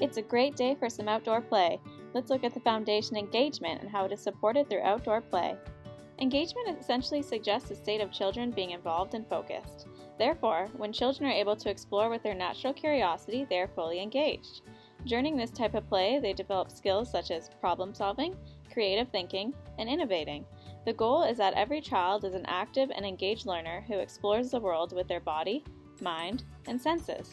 It's a great day for some outdoor play. Let's look at the foundation engagement and how it is supported through outdoor play. Engagement essentially suggests a state of children being involved and focused. Therefore, when children are able to explore with their natural curiosity, they are fully engaged. During this type of play, they develop skills such as problem solving, creative thinking, and innovating. The goal is that every child is an active and engaged learner who explores the world with their body, mind, and senses.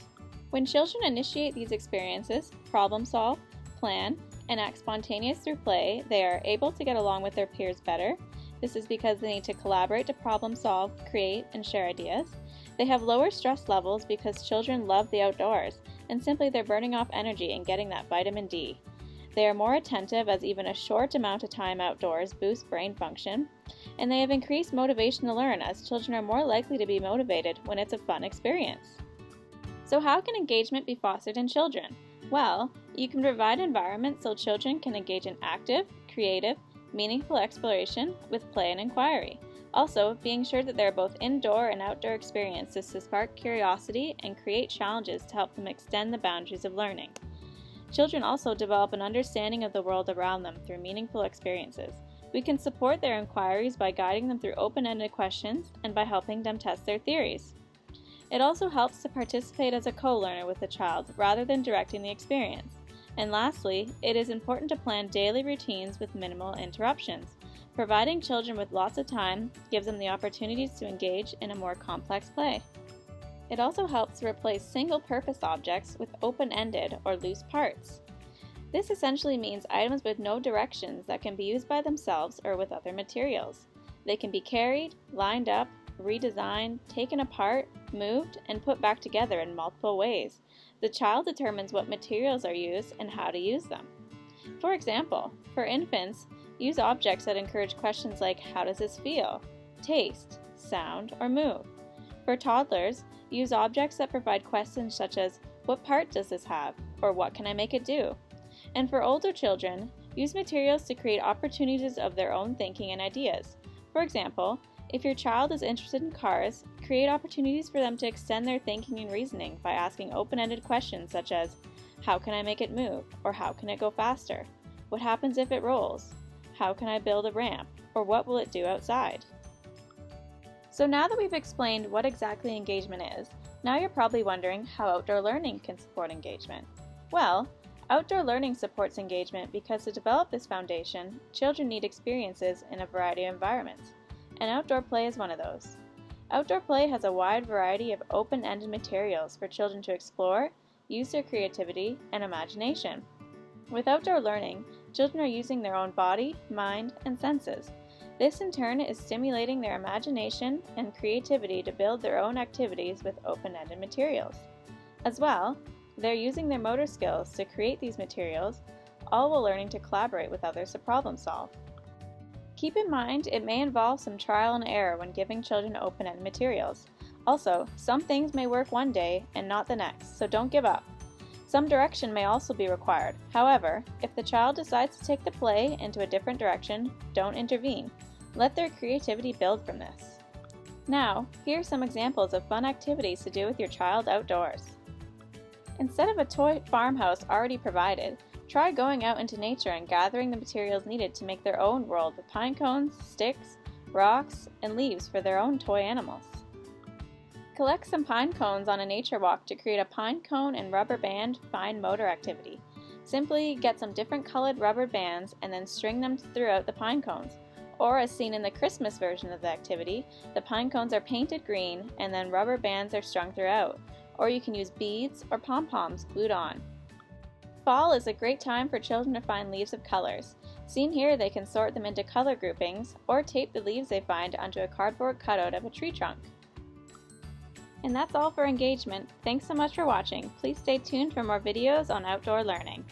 When children initiate these experiences, problem solve, plan, and act spontaneous through play, they are able to get along with their peers better. This is because they need to collaborate to problem solve, create, and share ideas. They have lower stress levels because children love the outdoors, and simply they're burning off energy and getting that vitamin D. They are more attentive as even a short amount of time outdoors boosts brain function, and they have increased motivation to learn as children are more likely to be motivated when it's a fun experience. So how can engagement be fostered in children? Well, you can provide environments so children can engage in active, creative, meaningful exploration with play and inquiry. Also, being sure that there are both indoor and outdoor experiences to spark curiosity and create challenges to help them extend the boundaries of learning. Children also develop an understanding of the world around them through meaningful experiences. We can support their inquiries by guiding them through open-ended questions and by helping them test their theories. It also helps to participate as a co-learner with the child rather than directing the experience. And lastly, it is important to plan daily routines with minimal interruptions. Providing children with lots of time gives them the opportunities to engage in a more complex play. It also helps to replace single-purpose objects with open-ended or loose parts. This essentially means items with no directions that can be used by themselves or with other materials. They can be carried, lined up, redesigned, taken apart, moved, and put back together in multiple ways. The child determines what materials are used and how to use them. For example, for infants, use objects that encourage questions like how does this feel, taste, sound, or move. For toddlers, use objects that provide questions such as what part does this have, or what can I make it do? And for older children, use materials to create opportunities of their own thinking and ideas. For example, if your child is interested in cars, create opportunities for them to extend their thinking and reasoning by asking open-ended questions such as, how can I make it move? Or how can it go faster? What happens if it rolls? How can I build a ramp? Or what will it do outside? So now that we've explained what exactly engagement is, now you're probably wondering how outdoor learning can support engagement. Well, outdoor learning supports engagement because to develop this foundation, children need experiences in a variety of environments. And outdoor play is one of those. Outdoor play has a wide variety of open-ended materials for children to explore, use their creativity and imagination. With outdoor learning, children are using their own body, mind, and senses. This in turn is stimulating their imagination and creativity to build their own activities with open-ended materials. As well, they're using their motor skills to create these materials, all while learning to collaborate with others to problem solve. Keep in mind, it may involve some trial and error when giving children open-ended materials. Also, some things may work one day and not the next, so don't give up. Some direction may also be required. However, if the child decides to take the play into a different direction, don't intervene. Let their creativity build from this. Now, here are some examples of fun activities to do with your child outdoors. Instead of a toy farmhouse already provided, try going out into nature and gathering the materials needed to make their own world with pine cones, sticks, rocks, and leaves for their own toy animals. Collect some pine cones on a nature walk to create a pine cone and rubber band fine motor activity. Simply get some different colored rubber bands and then string them throughout the pine cones. Or as seen in the Christmas version of the activity, the pine cones are painted green and then rubber bands are strung throughout. Or you can use beads or pom-poms glued on. Fall is a great time for children to find leaves of colors. Seen here, they can sort them into color groupings or tape the leaves they find onto a cardboard cutout of a tree trunk. And that's all for engagement. Thanks so much for watching. Please stay tuned for more videos on outdoor learning.